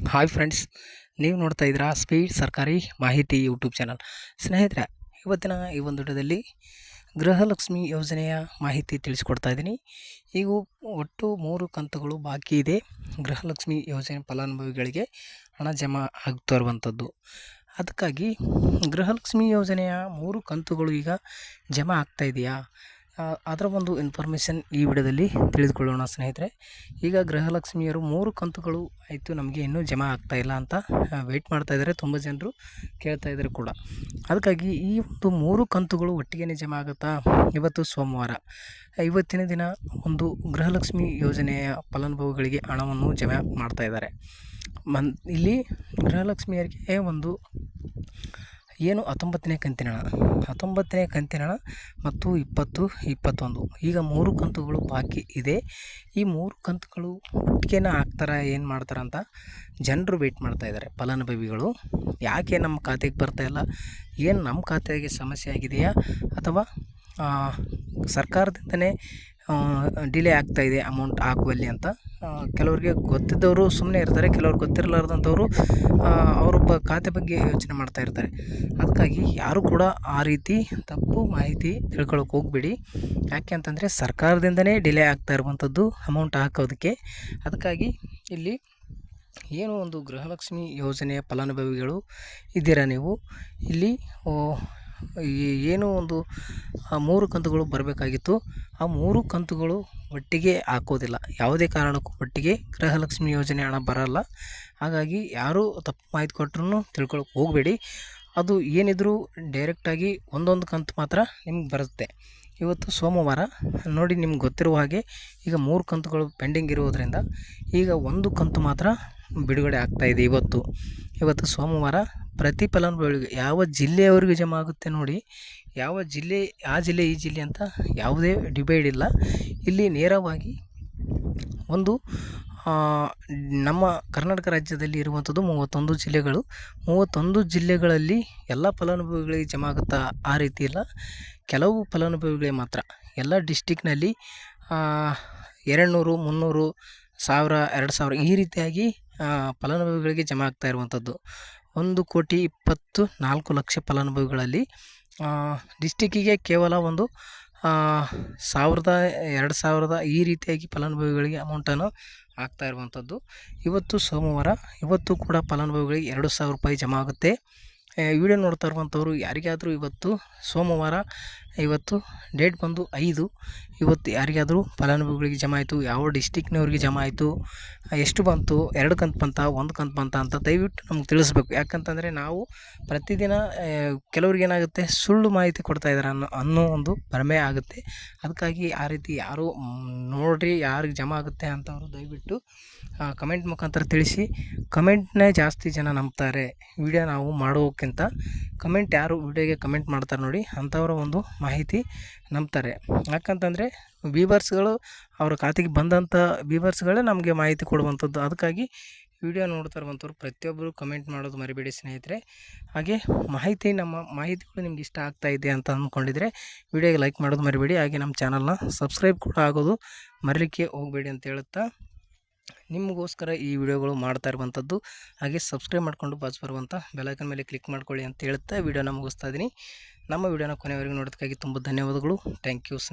Hi friends, ನೀವು ನೋಡ್ತಾ ಇದ್ದೀರಾ ಸ್ಪೀಡ್ ಸರ್ಕಾರಿ ಮಾಹಿತಿ ಯೂಟ್ಯೂಬ್ ಚಾನಲ್. ಸ್ನೇಹಿತರೆ, ಇವತ್ತಿನ ಈ ಒಂದು ವಿಡಿಯೋದಲ್ಲಿ ಗೃಹಲಕ್ಷ್ಮಿ ಯೋಜನೆಯ ಮಾಹಿತಿ ತಿಳಿಸ್ಕೊಡ್ತಾ ಇದ್ದೀನಿ. ಈಗ ಒಟ್ಟು 3 ಕಂತುಗಳು ಬಾಕಿ ಇದೆ. ಗೃಹಲಕ್ಷ್ಮಿ ಯೋಜನೆ ಫಲಾನುಭವಿಗಳಿಗೆ ಹಣ ಜಮಾ ಆಗ್ತಾ ಇರುವಂಥದ್ದು. ಅದಕ್ಕಾಗಿ ಗೃಹಲಕ್ಷ್ಮಿ ಯೋಜನೆಯ 3 ಕಂತುಗಳು ಈಗ ಜಮಾ ಆಗ್ತಾ ಇದೆಯಾ, ಅದರ ಒಂದು ಇನ್ಫಾರ್ಮೇಷನ್ ಈ ವಿಡಿಯೋದಲ್ಲಿ ತಿಳಿದುಕೊಳ್ಳೋಣ ಸ್ನೇಹಿತರೆ. ಈಗ ಗೃಹಲಕ್ಷ್ಮಿಯರು 3 ಕಂತುಗಳು ಆಯಿತು, ನಮಗೆ ಇನ್ನೂ ಜಮಾ ಆಗ್ತಾ ಇಲ್ಲ ಅಂತ ವೆಯ್ಟ್ ಮಾಡ್ತಾ ಇದ್ದಾರೆ. ತುಂಬ ಜನರು ಕೇಳ್ತಾ ಇದ್ದಾರೆ ಕೂಡ. ಅದಕ್ಕಾಗಿ ಈ ಒಂದು 3 ಕಂತುಗಳು ಒಟ್ಟಿಗೆ ಜಮಾ ಆಗುತ್ತಾ? ಇವತ್ತು ಸೋಮವಾರ, ಇವತ್ತಿನ ದಿನ ಒಂದು ಗೃಹಲಕ್ಷ್ಮಿ ಯೋಜನೆಯ ಫಲಾನುಭವಿಗಳಿಗೆ ಹಣವನ್ನು ಜಮಾ ಮಾಡ್ತಾ ಇದ್ದಾರೆ. ಇಲ್ಲಿ ಗೃಹಲಕ್ಷ್ಮಿಯರಿಗೆ ಒಂದು ಏನು 19ನೇ ಕಂತಿನ ಹಣ, 19ನೇ ಕಂತಿನ ಹಣ ಮತ್ತು 20, 21 ಈಗ 3 ಕಂತುಗಳು ಬಾಕಿ ಇದೆ. ಈ 3 ಕಂತುಗಳು ಒಟ್ಟಿಗೆ ಹಾಕ್ತಾರ, ಏನು ಮಾಡ್ತಾರೆ ಅಂತ ಜನರು ವೆಯ್ಟ್ ಮಾಡ್ತಾ ಇದ್ದಾರೆ. ಫಲಾನುಭವಿಗಳು ಯಾಕೆ ನಮ್ಮ ಖಾತೆಗೆ ಬರ್ತಾ ಇಲ್ಲ, ಏನು ನಮ್ಮ ಖಾತೆಗೆ ಸಮಸ್ಯೆ ಆಗಿದೆಯಾ ಅಥವಾ ಸರ್ಕಾರದಿಂದನೇ ಡಿಲೇ ಆಗ್ತಾಯಿದೆ ಅಮೌಂಟ್ ಹಾಕುವಲ್ಲಿ ಅಂತ ಕೆಲವರಿಗೆ ಗೊತ್ತಿದ್ದವರು ಸುಮ್ಮನೆ ಇರ್ತಾರೆ, ಕೆಲವ್ರು ಗೊತ್ತಿರಲಾರ್ದಂಥವ್ರು ಅವರೊಬ್ಬ ಖಾತೆ ಬಗ್ಗೆ ಯೋಚನೆ ಮಾಡ್ತಾ ಇರ್ತಾರೆ. ಅದಕ್ಕಾಗಿ ಯಾರು ಕೂಡ ಆ ರೀತಿ ತಪ್ಪು ಮಾಹಿತಿ ತಿಳ್ಕೊಳ್ಳೋಕೆ ಹೋಗಬೇಡಿ. ಯಾಕೆ ಅಂತಂದರೆ ಸರ್ಕಾರದಿಂದನೇ ಡಿಲೇ ಆಗ್ತಾ ಇರುವಂಥದ್ದು ಅಮೌಂಟ್ ಹಾಕೋದಕ್ಕೆ. ಅದಕ್ಕಾಗಿ ಇಲ್ಲಿ ಏನು ಒಂದು ಗೃಹಲಕ್ಷ್ಮಿ ಯೋಜನೆಯ ಫಲಾನುಭವಿಗಳು ಇದ್ದೀರಾ ನೀವು, ಇಲ್ಲಿ ಏನು ಒಂದು 3 ಕಂತುಗಳು ಬರಬೇಕಾಗಿತ್ತು, ಆ 3 ಕಂತುಗಳು ಒಟ್ಟಿಗೆ ಹಾಕೋದಿಲ್ಲ. ಯಾವುದೇ ಕಾರಣಕ್ಕೂ ಒಟ್ಟಿಗೆ ಗೃಹಲಕ್ಷ್ಮಿ ಯೋಜನೆ ಹಣ ಬರಲ್ಲ. ಹಾಗಾಗಿ ಯಾರೂ ತಪ್ಪು ಮಾಹಿತಿ ಕೊಟ್ಟರು ತಿಳ್ಕೊಳಕ್ಕೆ ಹೋಗಬೇಡಿ. ಅದು ಏನಿದ್ರು ಡೈರೆಕ್ಟಾಗಿ ಒಂದೊಂದು ಕಂತು ಮಾತ್ರ ನಿಮ್ಗೆ ಬರುತ್ತೆ. ಇವತ್ತು ಸೋಮವಾರ ನೋಡಿ, ನಿಮ್ಗೆ ಗೊತ್ತಿರುವ ಹಾಗೆ ಈಗ 3 ಕಂತುಗಳು ಪೆಂಡಿಂಗ್ ಇರೋದರಿಂದ ಈಗ 1 ಕಂತು ಮಾತ್ರ ಬಿಡುಗಡೆ ಆಗ್ತಾಯಿದೆ. ಇವತ್ತು ಸೋಮವಾರ ಪ್ರತಿ ಫಲಾನುಭವಿಗಳಿಗೆ ಯಾವ ಜಿಲ್ಲೆಯವರೆಗೂ ಜಮಾ ಆಗುತ್ತೆ ನೋಡಿ, ಯಾವ ಜಿಲ್ಲೆ ಆ ಜಿಲ್ಲೆ ಈ ಜಿಲ್ಲೆ ಅಂತ ಯಾವುದೇ ಡಿವೈಡ್ ಇಲ್ಲ. ಇಲ್ಲಿ ನೇರವಾಗಿ ಒಂದು ನಮ್ಮ ಕರ್ನಾಟಕ ರಾಜ್ಯದಲ್ಲಿ ಇರುವಂಥದ್ದು 31 ಜಿಲ್ಲೆಗಳು. 31 ಜಿಲ್ಲೆಗಳಲ್ಲಿ ಎಲ್ಲ ಫಲಾನುಭವಿಗಳಿಗೆ ಜಮಾ ಆಗುತ್ತಾ ಆ ರೀತಿ ಇಲ್ಲ. ಕೆಲವು ಫಲಾನುಭವಿಗಳಿಗೆ ಮಾತ್ರ ಎಲ್ಲ ಡಿಸ್ಟಿಕ್ನಲ್ಲಿ 200, 300, 1000, 2000 ಈ ರೀತಿಯಾಗಿ ಫಲಾನುಭವಿಗಳಿಗೆ ಜಮಾ ಆಗ್ತಾ ಇರುವಂಥದ್ದು. 1,24,00,000 ಫಲಾನುಭವಿಗಳಲ್ಲಿ ಡಿಸ್ಟಿಕ್ಕಿಗೆ ಕೇವಲ ಒಂದು 1000, 2000 ಈ ರೀತಿಯಾಗಿ ಫಲಾನುಭವಿಗಳಿಗೆ ಅಮೌಂಟನ್ನು ಆಗ್ತಾ ಇರುವಂಥದ್ದು. ಇವತ್ತು ಸೋಮವಾರ, ಇವತ್ತು ಕೂಡ ಫಲಾನುಭವಿಗಳಿಗೆ 2,000 ರೂಪಾಯಿ ಜಮಾ ಆಗುತ್ತೆ. ವಿಡಿಯೋ ನೋಡ್ತಾ ಇರುವಂಥವ್ರು ಯಾರಿಗಾದರೂ ಇವತ್ತು ಸೋಮವಾರ, ಇವತ್ತು ಡೇಟ್ ಬಂದು 5, ಇವತ್ತು ಯಾರಿಗಾದರೂ ಫಲಾನುಭವಿಗಳಿಗೆ ಜಮಾ ಆಯಿತು, ಯಾವ ಡಿಸ್ಟಿಕ್ನವ್ರಿಗೆ ಜಮಾ ಆಯಿತು, ಎಷ್ಟು ಬಂತು, 2 ಕಂತು ಬಂತ, 1 ಕಂತು ಬಂತ ಅಂತ ದಯವಿಟ್ಟು ನಮ್ಗೆ ತಿಳಿಸ್ಬೇಕು. ಯಾಕಂತಂದರೆ ನಾವು ಪ್ರತಿದಿನ ಕೆಲವ್ರಿಗೆ ಏನಾಗುತ್ತೆ, ಸುಳ್ಳು ಮಾಹಿತಿ ಕೊಡ್ತಾ ಇದ್ದಾರೆ ಅನ್ನೋ ಒಂದು ಭ್ರಮೆ ಆಗುತ್ತೆ. ಅದಕ್ಕಾಗಿ ಆ ರೀತಿ ಯಾರು ನೋಡಿರಿ, ಯಾರಿಗೆ ಜಮಾ ಆಗುತ್ತೆ ಅಂತವರು ದಯವಿಟ್ಟು ಕಮೆಂಟ್ ಮುಖಾಂತರ ತಿಳಿಸಿ. ಕಮೆಂಟ್ನೇ ಜಾಸ್ತಿ ಜನ ನಂಬ್ತಾರೆ ವಿಡಿಯೋ ನಾವು ಮಾಡೋಕ್ಕಿಂತ. ಕಮೆಂಟ್ ಯಾರು ವಿಡಿಯೋಗೆ ಕಮೆಂಟ್ ಮಾಡ್ತಾರೆ ನೋಡಿ, ಅಂಥವರ ಒಂದು ಮಾಹಿತಿ ನಂಬ್ತಾರೆ. ಯಾಕಂತಂದರೆ ವ್ಯೂವರ್ಸ್ಗಳು ಅವ್ರ ಖಾತೆಗೆ ಬಂದಂಥ ವ್ಯೂವರ್ಸ್ಗಳೇ ನಮಗೆ ಮಾಹಿತಿ ಕೊಡುವಂಥದ್ದು. ಅದಕ್ಕಾಗಿ ವಿಡಿಯೋ ನೋಡ್ತಾ ಇರುವಂಥವ್ರು ಪ್ರತಿಯೊಬ್ಬರು ಕಮೆಂಟ್ ಮಾಡೋದು ಮರಿಬೇಡಿ ಸ್ನೇಹಿತರೆ. ಹಾಗೆ ನಮ್ಮ ಮಾಹಿತಿಗಳು ನಿಮ್ಗೆ ಇಷ್ಟ ಆಗ್ತಾ ಇದೆ ಅಂತ ಅಂದ್ಕೊಂಡಿದ್ರೆ ವಿಡಿಯೋಗೆ ಲೈಕ್ ಮಾಡೋದು ಮರಿಬೇಡಿ. ಹಾಗೆ ನಮ್ಮ ಚಾನಲ್ನ ಸಬ್ಸ್ಕ್ರೈಬ್ ಕೂಡ ಆಗೋದು ಮರಿಲಿಕ್ಕೆ ಹೋಗಬೇಡಿ ಅಂತ ಹೇಳುತ್ತಾ, ನಿಮಗೋಸ್ಕರ ಈ ವಿಡಿಯೋಗಳು ಮಾಡ್ತಾ ಇರುವಂಥದ್ದು. ಹಾಗೆ ಸಬ್ಸ್ಕ್ರೈಬ್ ಮಾಡಿಕೊಂಡು ಬಾಜು ಬರುವಂಥ ಬೆಲೈಕನ್ ಮೇಲೆ ಕ್ಲಿಕ್ ಮಾಡ್ಕೊಳ್ಳಿ ಅಂತ ಹೇಳುತ್ತಾ ವಿಡಿಯೋನ ಮುಗಿಸ್ತಾ ಇದ್ದೀನಿ. ನಮ್ಮ ವಿಡಿಯೋನ ಕೊನೆಯವರೆಗೂ ನೋಡೋದಕ್ಕಾಗಿ ತುಂಬ ಧನ್ಯವಾದಗಳು. ಥ್ಯಾಂಕ್ ಯು ಸ್ನೇಹಿತರೆ.